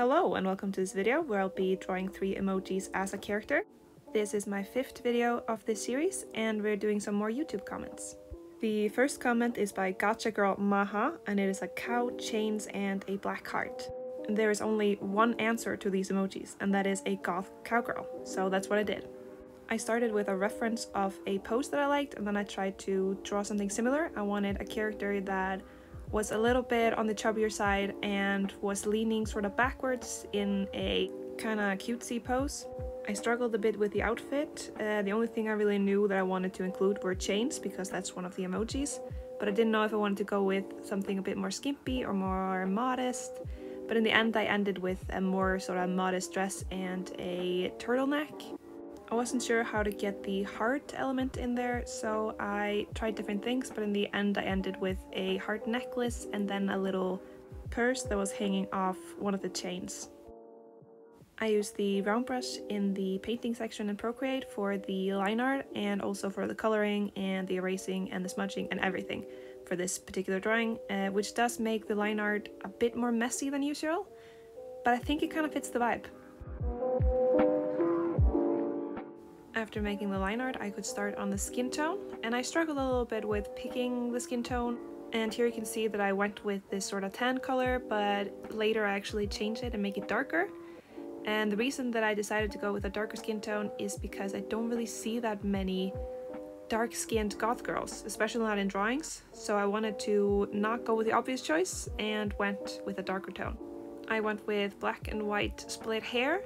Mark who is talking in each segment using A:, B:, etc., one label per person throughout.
A: Hello and welcome to this video where I'll be drawing 3 emojis as a character. This is my 5th video of this series and we're doing some more YouTube comments. The first comment is by Gotcha Girl Maha and it is a cow, chains and a black heart. And there is only one answer to these emojis and that is a goth cowgirl, so that's what I did. I started with a reference of a post that I liked and then I tried to draw something similar. I wanted a character that was a little bit on the chubbier side and was leaning sort of backwards in a kind of cutesy pose. I struggled a bit with the outfit. The only thing I really knew that I wanted to include were chains because that's one of the emojis, but I didn't know if I wanted to go with something a bit more skimpy or more modest. But in the end I ended with a more sort of modest dress and a turtleneck. I wasn't sure how to get the heart element in there, so I tried different things, but in the end I ended with a heart necklace and then a little purse that was hanging off one of the chains. I used the round brush in the painting section in Procreate for the line art and also for the coloring and the erasing and the smudging and everything for this particular drawing, which does make the line art a bit more messy than usual, but I think it kind of fits the vibe. After making the line art, I could start on the skin tone, and I struggled a little bit with picking the skin tone. And here you can see that I went with this sort of tan color, but later I actually changed it and make it darker. And the reason that I decided to go with a darker skin tone is because I don't really see that many dark-skinned goth girls, especially not in drawings. So I wanted to not go with the obvious choice and went with a darker tone. I went with black and white split hair.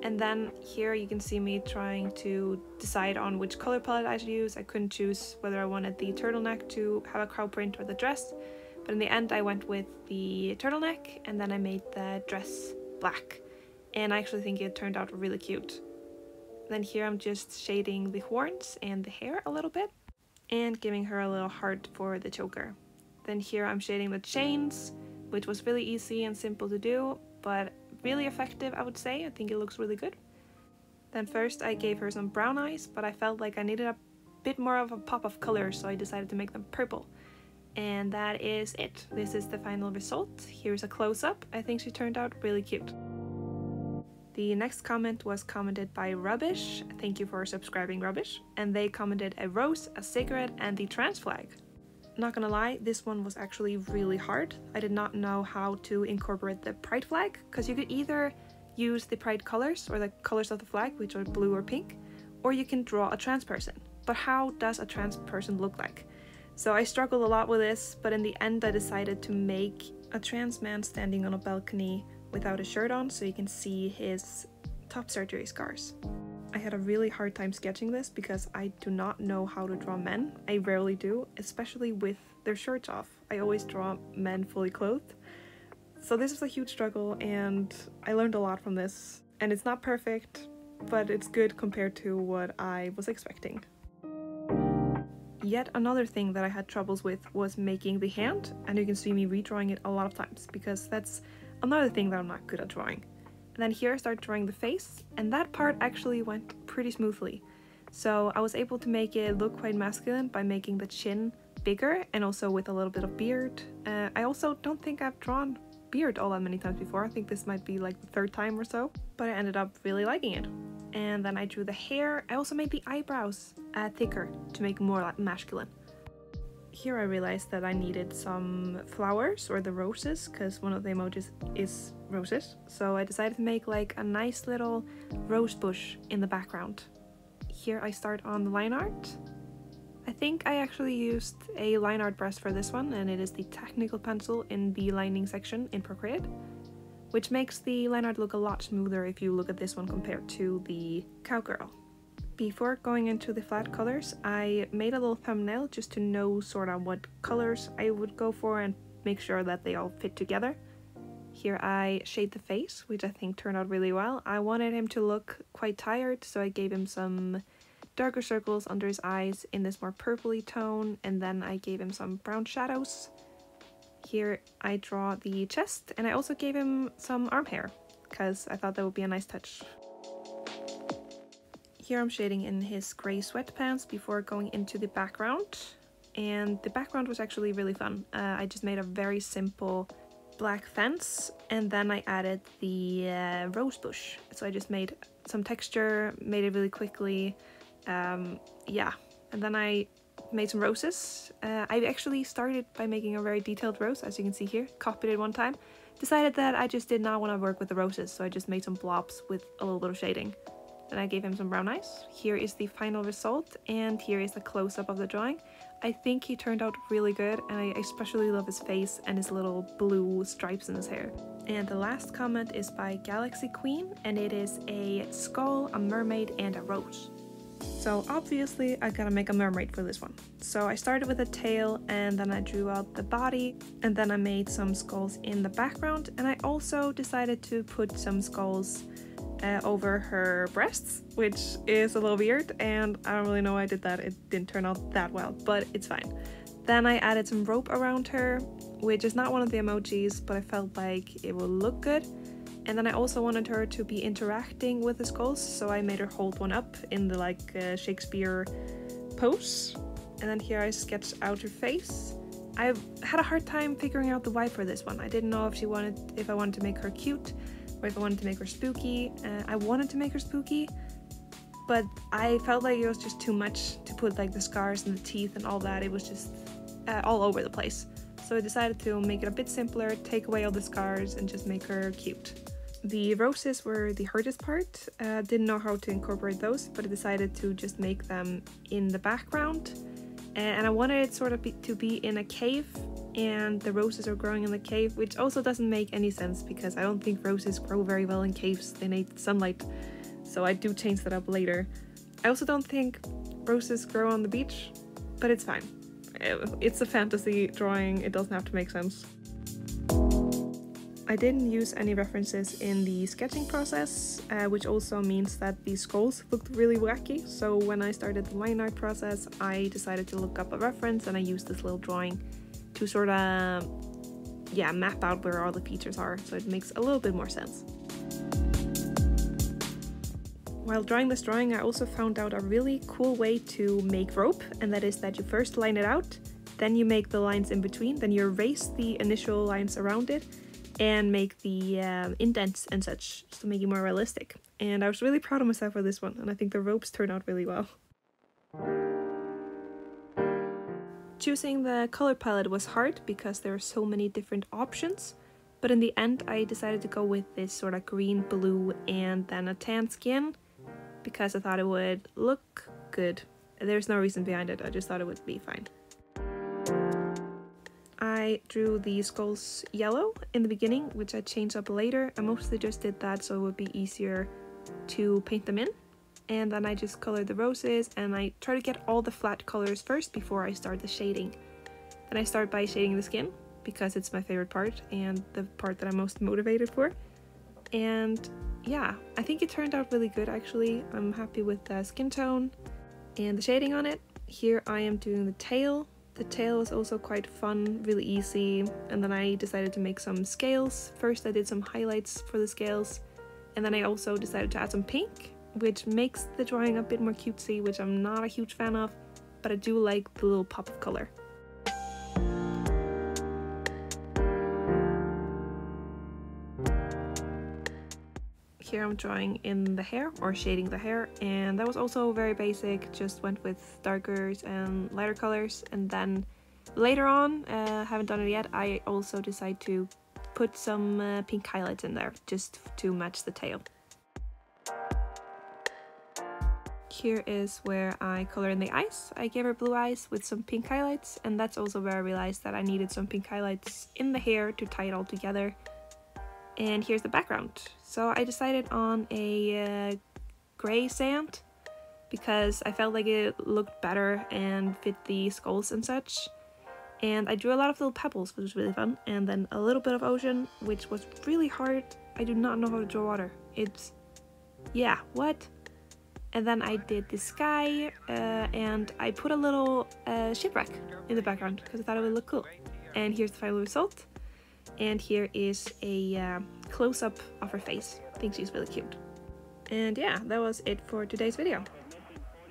A: And then here you can see me trying to decide on which color palette I should use. I couldn't choose whether I wanted the turtleneck to have a crow print or the dress, but in the end I went with the turtleneck and then I made the dress black. And I actually think it turned out really cute. Then here I'm just shading the horns and the hair a little bit and giving her a little heart for the choker. Then here I'm shading the chains, which was really easy and simple to do, but really effective, I would say. I think it looks really good. Then first I gave her some brown eyes, but I felt like I needed a bit more of a pop of color, so I decided to make them purple. And that is it. This is the final result. Here's a close-up. I think she turned out really cute. The next comment was commented by Rubbish. Thank you for subscribing, Rubbish. And they commented a rose, a cigarette, and the trans flag. Not gonna lie, this one was actually really hard. I did not know how to incorporate the pride flag, because you could either use the pride colors or the colors of the flag, which are blue or pink, or you can draw a trans person. But how does a trans person look like? So I struggled a lot with this, but in the end I decided to make a trans man standing on a balcony without a shirt on so you can see his top surgery scars. I had a really hard time sketching this because I do not know how to draw men. I rarely do, especially with their shirts off. I always draw men fully clothed. So this was a huge struggle and I learned a lot from this. And it's not perfect, but it's good compared to what I was expecting. Yet another thing that I had troubles with was making the hand, and you can see me redrawing it a lot of times because that's another thing that I'm not good at drawing. And then here I started drawing the face, and that part actually went pretty smoothly. So I was able to make it look quite masculine by making the chin bigger and also with a little bit of beard. I also don't think I've drawn beard all that many times before. I think this might be like the 3rd time or so, but I ended up really liking it. And then I drew the hair. I also made the eyebrows thicker to make more like masculine. Here I realized that I needed some flowers or the roses because one of the emojis is roses. So I decided to make like a nice little rose bush in the background. Here I start on the line art. I think I actually used a line art brush for this one and it is the technical pencil in the lining section in Procreate, which makes the line art look a lot smoother if you look at this one compared to the cowgirl. Before going into the flat colors, I made a little thumbnail just to know sort of what colors I would go for and make sure that they all fit together. Here I shade the face, which I think turned out really well. I wanted him to look quite tired, so I gave him some darker circles under his eyes in this more purpley tone, and then I gave him some brown shadows. Here I draw the chest, and I also gave him some arm hair, because I thought that would be a nice touch. Here I'm shading in his grey sweatpants before going into the background, and the background was actually really fun. I just made a very simple black fence, and then I added the rose bush. So I just made some texture, made it really quickly. Yeah, and then I made some roses. I actually started by making a very detailed rose, as you can see here, copied it one time. Decided that I just did not want to work with the roses, so I just made some blobs with a little bit of shading. Then I gave him some brown eyes. Here is the final result, and here is the close-up of the drawing. I think he turned out really good, and I especially love his face and his little blue stripes in his hair. And the last comment is by Galaxy Queen, and it is a skull, a mermaid, and a rose. So obviously I gotta make a mermaid for this one. So I started with a tail, and then I drew out the body, and then I made some skulls in the background, and I also decided to put some skulls over her breasts, which is a little weird, and I don't really know why I did that. It didn't turn out that well, but it's fine. Then I added some rope around her, which is not one of the emojis, but I felt like it would look good. And then I also wanted her to be interacting with the skulls, so I made her hold one up in the Shakespeare pose. And then here I sketched out her face. I had a hard time figuring out the why for this one. I didn't know if I wanted to make her cute, or if I wanted to make her spooky. I wanted to make her spooky, but I felt like it was just too much to put like the scars and the teeth and all that. It was just all over the place. So I decided to make it a bit simpler, take away all the scars, and just make her cute. The roses were the hardest part. Didn't know how to incorporate those, but I decided to just make them in the background. And I wanted it sort of to be in a cave, and the roses are growing in the cave, which also doesn't make any sense because I don't think roses grow very well in caves. They need sunlight, so I do change that up later. I also don't think roses grow on the beach, but it's fine. It's a fantasy drawing, it doesn't have to make sense. I didn't use any references in the sketching process, which also means that the skulls looked really wacky, so when I started the line art process I decided to look up a reference, and I used this little drawing to sort of, map out where all the features are, so it makes a little bit more sense. While drawing this drawing, I also found out a really cool way to make rope, and that is that you first line it out, then you make the lines in between, then you erase the initial lines around it, and make the indents and such to make it more realistic. And I was really proud of myself for this one, and I think the ropes turned out really well. Choosing the color palette was hard because there are so many different options, but in the end I decided to go with this sort of green, blue, and then a tan skin because I thought it would look good. There's no reason behind it, I just thought it would be fine. I drew the skulls yellow in the beginning, which I changed up later. I mostly just did that so it would be easier to paint them in. And then I just colored the roses, and I try to get all the flat colors first before I start the shading. Then I start by shading the skin, because it's my favorite part and the part that I'm most motivated for. And yeah, I think it turned out really good actually. I'm happy with the skin tone and the shading on it. Here I am doing the tail. The tail was also quite fun, really easy, and then I decided to make some scales. First I did some highlights for the scales, and then I also decided to add some pink, which makes the drawing a bit more cutesy, which I'm not a huge fan of, but I do like the little pop of color. Here I'm drawing in the hair, or shading the hair, and that was also very basic, just went with darker and lighter colors. And then later on, haven't done it yet, I also decide to put some pink highlights in there, just to match the tail. Here is where I color in the eyes. I gave her blue eyes with some pink highlights, and that's also where I realized that I needed some pink highlights in the hair to tie it all together. And here's the background. So I decided on a gray sand because I felt like it looked better and fit the skulls and such. And I drew a lot of little pebbles, which was really fun, and then a little bit of ocean, which was really hard. I do not know how to draw water. It's... yeah, what? And then I did the sky, and I put a little shipwreck in the background because I thought it would look cool. And here's the final result. And here is a close-up of her face. I think she's really cute. And yeah, that was it for today's video.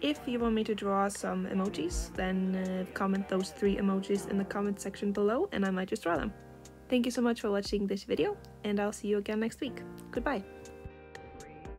A: If you want me to draw some emojis, then comment those 3 emojis in the comment section below and I might just draw them. Thank you so much for watching this video, and I'll see you again next week. Goodbye!